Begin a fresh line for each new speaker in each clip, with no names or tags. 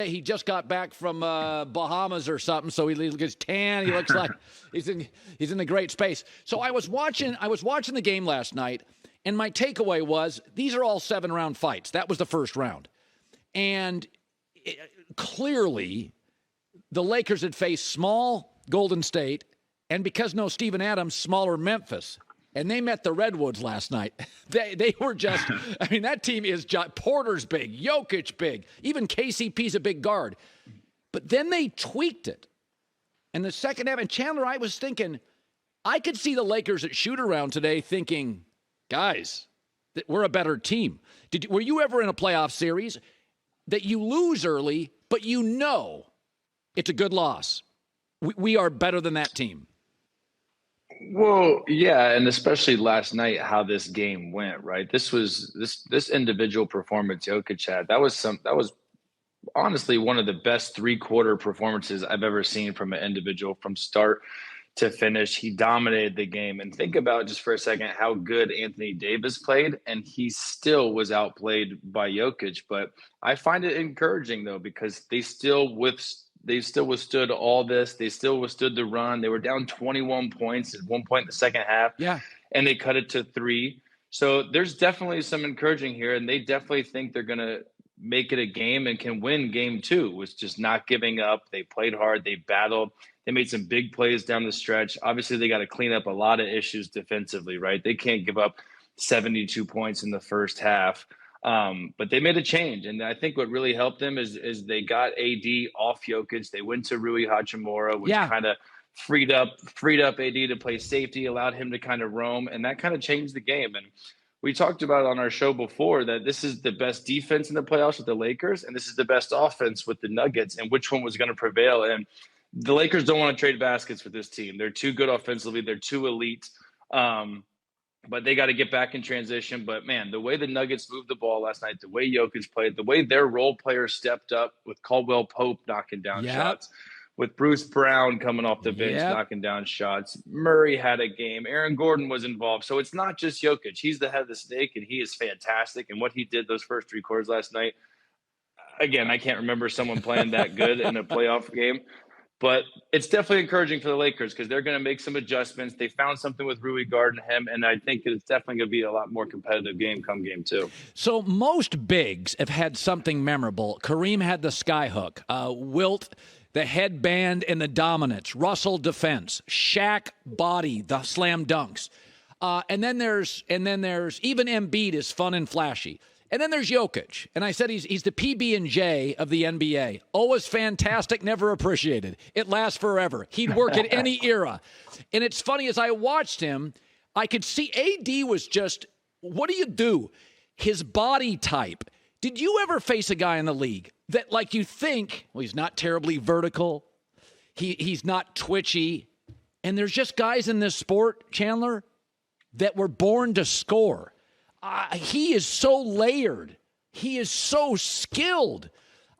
He just got back from Bahamas or something, so he looks tan. He looks like he's in a great space. So I was watching the game last night, and my takeaway was these are all 7-round fights. That was the first round, and clearly the Lakers had faced small Golden State, and because no Steven Adams, smaller Memphis. And they met the Redwoods last night. They were just, I mean, that team is Porter's big, Jokić big, even KCP's a big guard. But then they tweaked it. And the second half, and Chandler, I was thinking, I could see the Lakers at shoot-around today thinking, guys, we're a better team. Were you ever in a playoff series that you lose early, but you know it's a good loss? We are better than that team.
Well, yeah, and especially last night, how this game went, right? This individual performance Jokić had. That was honestly one of the best 3-quarter performances I've ever seen from an individual from start to finish. He dominated the game. And think about just for a second how good Anthony Davis played, and he still was outplayed by Jokić. But I find it encouraging though, because they still withstood all this. They still withstood the run. They were down 21 points at one point in the second half.
Yeah.
And they cut it to 3. So there's definitely some encouraging here. And they definitely think they're going to make it a game and can win game 2, with just not giving up. They played hard. They battled. They made some big plays down the stretch. Obviously, they got to clean up a lot of issues defensively, right? They can't give up 72 points in the first half. But they made a change, and I think what really helped them is they got AD off Jokić. They went to Rui Hachimura, which kind of freed up AD to play safety, allowed him to kind of roam, and that kind of changed the game. And we talked about on our show before that this is the best defense in the playoffs with the Lakers, and this is the best offense with the Nuggets, and which one was going to prevail. And the Lakers don't want to trade baskets with this team. They're too good offensively. They're too elite. But they got to get back in transition. But, man, the way the Nuggets moved the ball last night, the way Jokić played, the way their role players stepped up with Caldwell Pope knocking down shots, with Bruce Brown coming off the bench knocking down shots. Murray had a game. Aaron Gordon was involved. So it's not just Jokić. He's the head of the snake, and he is fantastic. And what he did those first 3 quarters last night, again, I can't remember someone playing that good in a playoff game. But it's definitely encouraging for the Lakers because they're going to make some adjustments. They found something with Rui guarding him, and I think it's definitely going to be a lot more competitive game come game 2.
So most bigs have had something memorable. Kareem had the skyhook. Wilt, the headband and the dominance. Russell, defense. Shaq, body, the slam dunks. And then there's even Embiid is fun and flashy. And then there's Jokić. And I said he's the PB&J of the NBA. Always fantastic, never appreciated. It lasts forever. He'd work at any era. And it's funny, as I watched him, I could see AD was just, what do you do? His body type. Did you ever face a guy in the league that, like, you think, well, he's not terribly vertical. He's not twitchy. And there's just guys in this sport, Chandler, that were born to score. He is so layered. He is so skilled.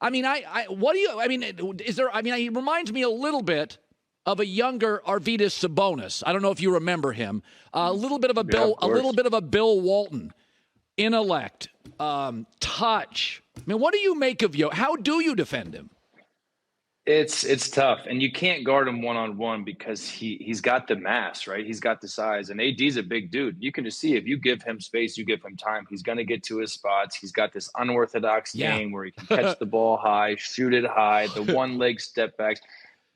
I mean, he reminds me a little bit of a younger Arvydas Sabonis. I don't know if you remember him. A little bit of a Bill Walton. Intellect, touch. I mean, what do you make of Jokić? How do you defend him?
It's tough, and you can't guard him one-on-one because he's got the mass, right? He's got the size, and AD's a big dude. You can just see if you give him space, you give him time, he's going to get to his spots. He's got this unorthodox game where he can catch the ball high, shoot it high, the one-leg step backs.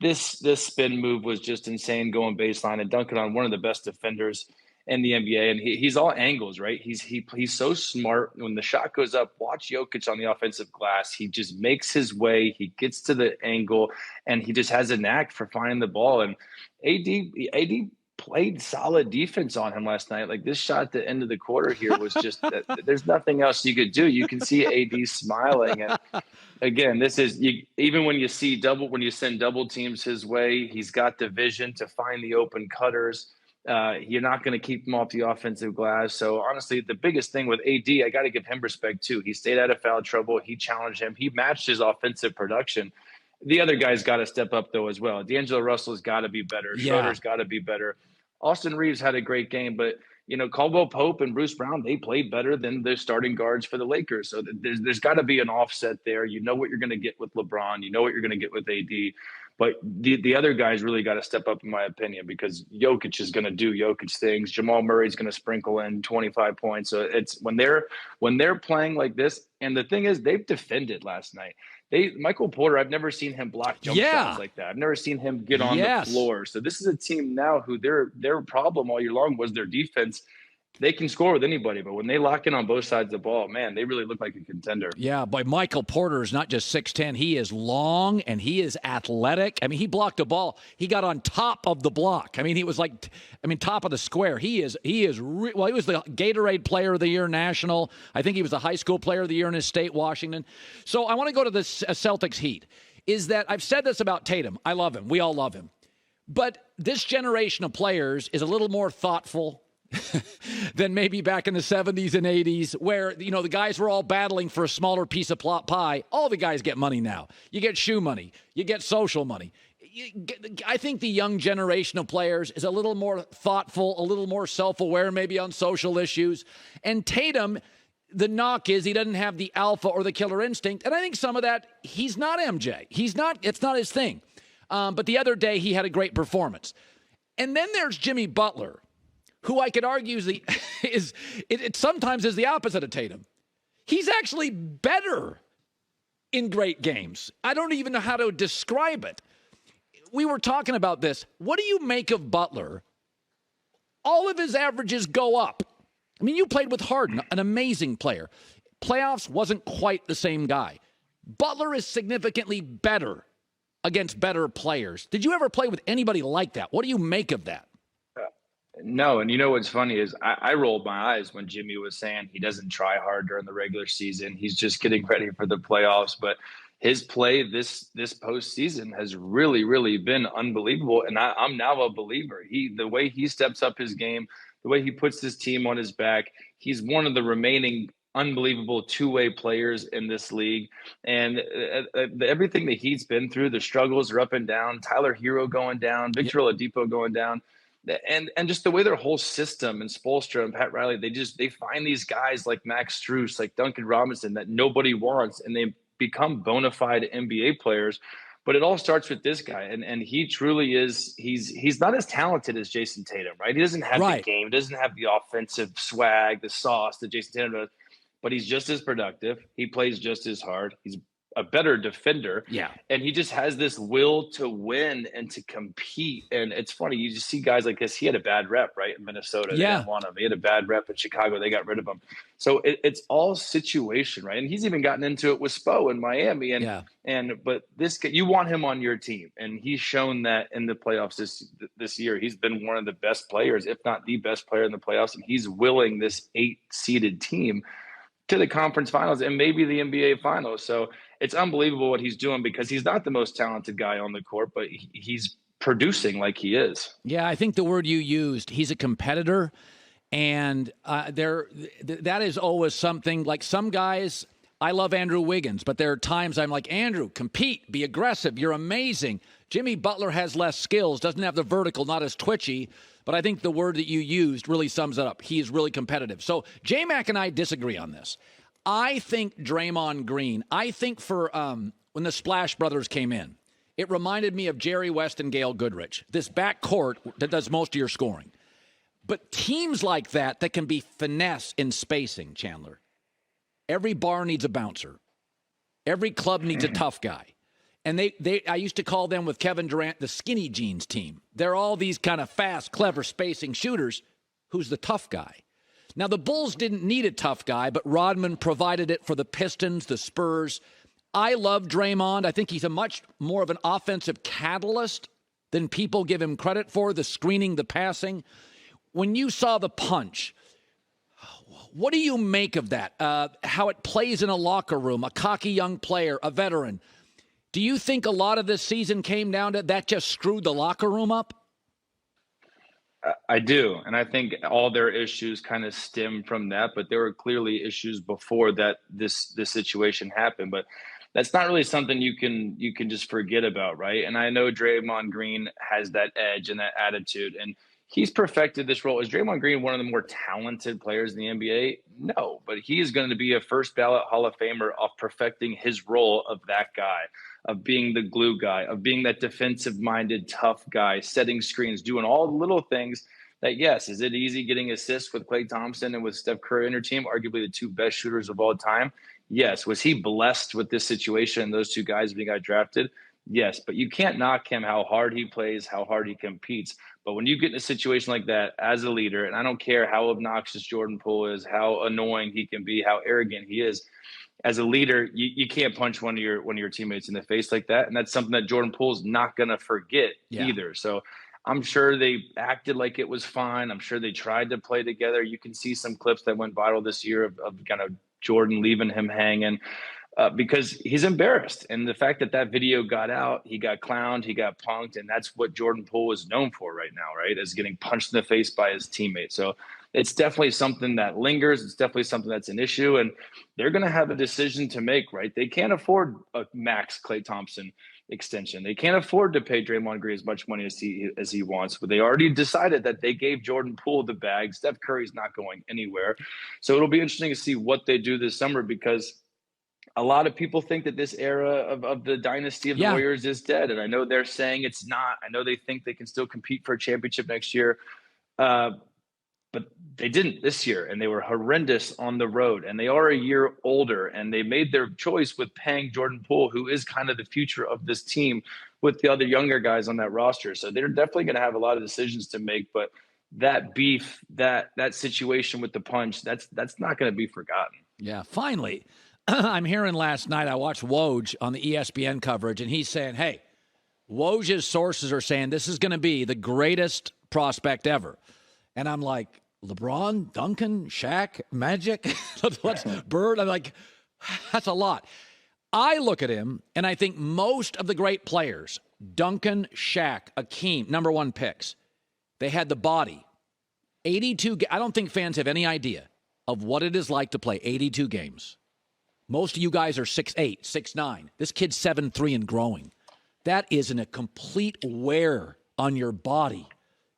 This spin move was just insane, going baseline and dunking on one of the best defenders in the NBA, and he's all angles, right? He's so smart. When the shot goes up, watch Jokić on the offensive glass. He just makes his way. He gets to the angle, and he just has a knack for finding the ball. And AD played solid defense on him last night. Like, this shot at the end of the quarter here was just there's nothing else you could do. You can see AD smiling. And again, this is even when you send double teams his way, he's got the vision to find the open cutters. You're not going to keep him off the offensive glass. So honestly, the biggest thing with AD, I got to give him respect too. He stayed out of foul trouble. He challenged him. He matched his offensive production. The other guys got to step up though as well. D'Angelo Russell's got to be better. Schroeder's got to be better. Austin Reeves had a great game, but Caldwell Pope and Bruce Brown, they played better than the starting guards for the Lakers. So there's got to be an offset there. You know what you're going to get with LeBron. You know what you're going to get with AD. But the other guys really got to step up, in my opinion, because Jokic is going to do Jokic things. Jamal Murray's going to sprinkle in 25 points. So it's when they're playing like this. And the thing is, they've defended last night. Michael Porter, I've never seen him block jump shots like that. I've never seen him get on the floor. So this is a team now who their problem all year long was their defense. They can score with anybody, but when they lock in on both sides of the ball, man, they really look like a contender.
Yeah, but Michael Porter is not just 6'10". He is long, and he is athletic. I mean, he blocked a ball. He got on top of the block. I mean, he was top of the square. He was the Gatorade Player of the Year national. I think he was the high school Player of the Year in his state, Washington. So I want to go to the Celtics Heat. Is that I've said this about Tatum. I love him. We all love him. But this generation of players is a little more thoughtful than maybe back in the 70s and 80s where, the guys were all battling for a smaller piece of pie. All the guys get money now. You get shoe money. You get social money. I think the young generation of players is a little more thoughtful, a little more self-aware maybe on social issues. And Tatum, the knock is he doesn't have the alpha or the killer instinct. And I think some of that, he's not MJ. It's not his thing. But the other day he had a great performance. And then there's Jimmy Butler, who I could argue sometimes is the opposite of Tatum. He's actually better in great games. I don't even know how to describe it. We were talking about this. What do you make of Butler? All of his averages go up. I mean, you played with Harden, an amazing player. Playoffs wasn't quite the same guy. Butler is significantly better against better players. Did you ever play with anybody like that? What do you make of that?
No, and you know what's funny is I rolled my eyes when Jimmy was saying he doesn't try hard during the regular season. He's just getting ready for the playoffs. But his play this postseason has really, really been unbelievable. And I'm now a believer. The way he steps up his game, the way he puts his team on his back, he's one of the remaining unbelievable two-way players in this league. And everything that he's been through, the struggles are up and down. Tyler Hero going down, Victor Oladipo going down. And just the way their whole system and Spoelstra and Pat Riley, they find these guys like Max Strus, like Duncan Robinson that nobody wants, and they become bona fide NBA players. But it all starts with this guy, and he truly is. He's not as talented as Jason Tatum, right? He doesn't have the game, doesn't have the offensive swag, the sauce that Jason Tatum does. But he's just as productive. He plays just as hard. He's a better defender.
Yeah.
And he just has this will to win and to compete. And it's funny, you just see guys like this. He had a bad rep, right? In Minnesota. They didn't want him. He had a bad rep in Chicago. They got rid of him. So it's all situation, right? And he's even gotten into it with Spo in Miami. But this guy, you want him on your team. And he's shown that in the playoffs this year. He's been one of the best players, if not the best player in the playoffs. And he's willing this 8-seeded team to the conference finals and maybe the NBA finals. So it's unbelievable what he's doing because he's not the most talented guy on the court, but he's producing like he is.
Yeah, I think the word you used, he's a competitor. And that is always something like some guys, I love Andrew Wiggins, but there are times I'm like, Andrew, compete, be aggressive. You're amazing. Jimmy Butler has less skills, doesn't have the vertical, not as twitchy. But I think the word that you used really sums it up. He is really competitive. So J-Mac and I disagree on this. I think Draymond Green, for when the Splash Brothers came in, it reminded me of Jerry West and Gail Goodrich, this backcourt that does most of your scoring. But teams like that can be finesse in spacing, Chandler. Every bar needs a bouncer. Every club needs a tough guy. And I used to call them with Kevin Durant the skinny jeans team. They're all these kind of fast, clever spacing shooters. Who's the tough guy? Now, the Bulls didn't need a tough guy, but Rodman provided it for the Pistons, the Spurs. I love Draymond. I think he's a much more of an offensive catalyst than people give him credit for, the screening, the passing. When you saw the punch, what do you make of that? How it plays in a locker room, a cocky young player, a veteran. Do you think a lot of this season came down to that just screwed the locker room up?
I do. And I think all their issues kind of stem from that, but there were clearly issues before that this situation happened. But that's not really something you can just forget about, right? And I know Draymond Green has that edge and that attitude. And he's perfected this role. Is Draymond Green one of the more talented players in the NBA? No, but he is going to be a first ballot Hall of Famer of perfecting his role of that guy, of being the glue guy, of being that defensive-minded, tough guy, setting screens, doing all the little things that, yes, is it easy getting assists with Klay Thompson and with Steph Curry on your team, arguably the two best shooters of all time? Yes. Was he blessed with this situation, those two guys being got drafted? Yes, but you can't knock him how hard he plays, how hard he competes. But when you get in a situation like that as a leader, and I don't care how obnoxious Jordan Poole is, how annoying he can be, how arrogant he is, as a leader, you can't punch one of your teammates in the face like that. And that's something that Jordan Poole's not going to forget either. So I'm sure they acted like it was fine. I'm sure they tried to play together. You can see some clips that went viral this year of kind of Jordan leaving him hanging. Because he's embarrassed. And the fact that video got out, he got clowned, he got punked, and that's what Jordan Poole is known for right now, right, is getting punched in the face by his teammate. So it's definitely something that lingers. It's definitely something that's an issue, and they're going to have a decision to make, right? They can't afford a max Klay Thompson extension. They can't afford to pay Draymond Green as much money as he wants, but they already decided that they gave Jordan Poole the bag. Steph Curry's not going anywhere. So it'll be interesting to see what they do this summer, because a lot of people think that this era of the dynasty of the Warriors is dead. And I know they're saying it's not. I know they think they can still compete for a championship next year. But they didn't this year, and they were horrendous on the road. And they are a year older, and they made their choice with paying Jordan Poole, who is kind of the future of this team, with the other younger guys on that roster. So they're definitely going to have a lot of decisions to make. But that beef, that situation with the punch, that's not going to be forgotten.
Yeah, finally. I'm hearing last night, I watched Woj on the ESPN coverage, and he's saying, hey, Woj's sources are saying this is going to be the greatest prospect ever. And I'm like, LeBron, Duncan, Shaq, Magic, what's Bird? I'm like, that's a lot. I look at him, and I think most of the great players, Duncan, Shaq, Akeem, number one picks, they had the body. 82, I don't think fans have any idea of what it is like to play 82 games. Most of you guys are 6'8", 6'9". This kid's 7'3" and growing. That isn't a complete wear on your body.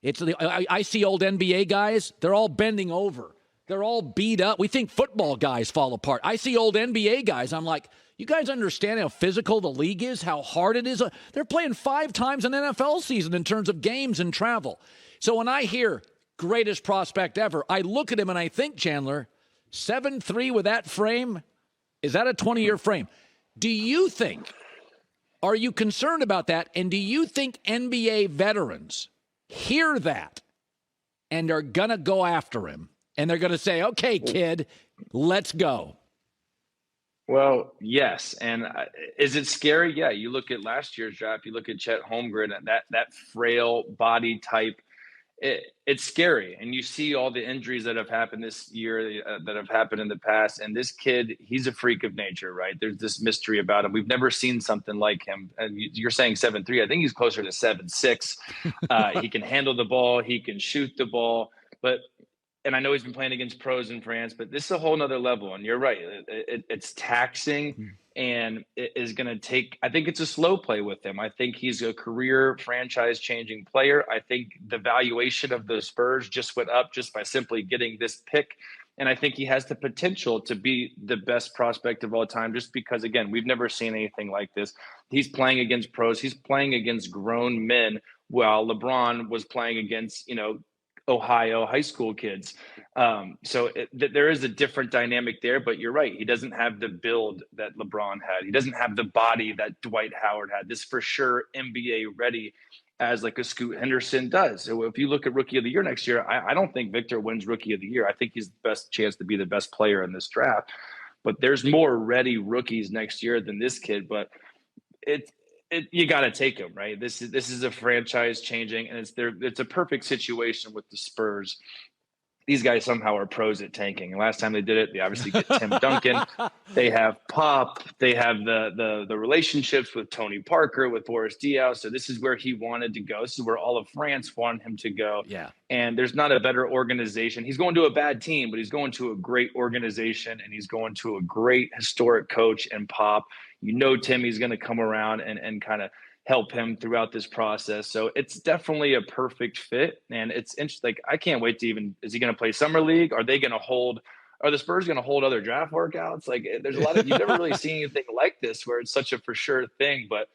I see old NBA guys, they're all bending over. They're all beat up. We think football guys fall apart. I see old NBA guys, I'm like, you guys understand how physical the league is, how hard it is? They're playing 5 times an NFL season in terms of games and travel. So when I hear greatest prospect ever, I look at him and I think, Chandler, 7'3" with that frame, is that a 20-year frame? Do you think, are you concerned about that? And do you think NBA veterans hear that and are going to go after him? And they're going to say, okay, kid, let's go.
Well, yes. And is it scary? Yeah. You look at last year's draft, you look at Chet Holmgren, and that frail body type, it's scary. And you see all the injuries that have happened this year, that have happened in the past. And this kid, he's a freak of nature, right? There's this mystery about him. We've never seen something like him. And you're saying 7'3". I think he's closer to 7'6". He can handle the ball. He can shoot the ball. And I know he's been playing against pros in France, but this is a whole nother level. And you're right. It's taxing, and it is going to take, I think it's a slow play with him. I think he's a career franchise changing player. I think the valuation of the Spurs just went up just by simply getting this pick. And I think he has the potential to be the best prospect of all time, just because, again, we've never seen anything like this. He's playing against pros. He's playing against grown men, while LeBron was playing against, Ohio high school kids. So there is a different dynamic there, but you're right. He doesn't have the build that LeBron had. He doesn't have the body that Dwight Howard had. This for sure NBA ready, as like a Scoot Henderson does. So if you look at Rookie of the Year next year, I don't think Victor wins Rookie of the Year. I think he's the best chance to be the best player in this draft. But there's more ready rookies next year than this kid. But you got to take him, right? This is a franchise changing, and it's a perfect situation with the Spurs. These guys somehow are pros at tanking. And last time they did it, they obviously get Tim Duncan. They have Pop. They have the relationships with Tony Parker, with Boris Diaw. So this is where he wanted to go. This is where all of France wanted him to go.
Yeah.
And there's not a better organization. He's going to a bad team, but he's going to a great organization, and he's going to a great historic coach and Pop. Timmy's going to come around and kind of help him throughout this process. So it's definitely a perfect fit. And it's interesting. Like, I can't wait to is he going to play Summer League? Are the Spurs going to hold other draft workouts? Like, there's a lot of, you've never really seen anything like this where it's such a for sure thing, but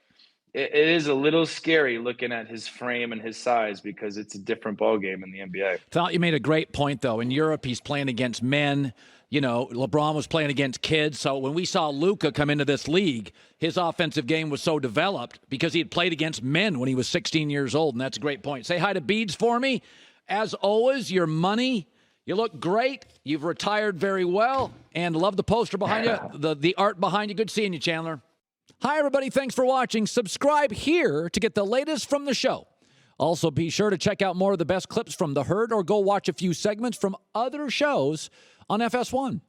it is a little scary looking at his frame and his size because it's a different ballgame in the NBA.
Thought you made a great point, though. In Europe, he's playing against men. LeBron was playing against kids. So when we saw Luka come into this league, his offensive game was so developed because he had played against men when he was 16 years old, and that's a great point. Say hi to Beads for me. As always, your money. You look great. You've retired very well, and love the poster behind you, the art behind you. Good seeing you, Chandler. Hi, everybody. Thanks for watching. Subscribe here to get the latest from the show. Also, be sure to check out more of the best clips from The Herd or go watch a few segments from other shows on FS1.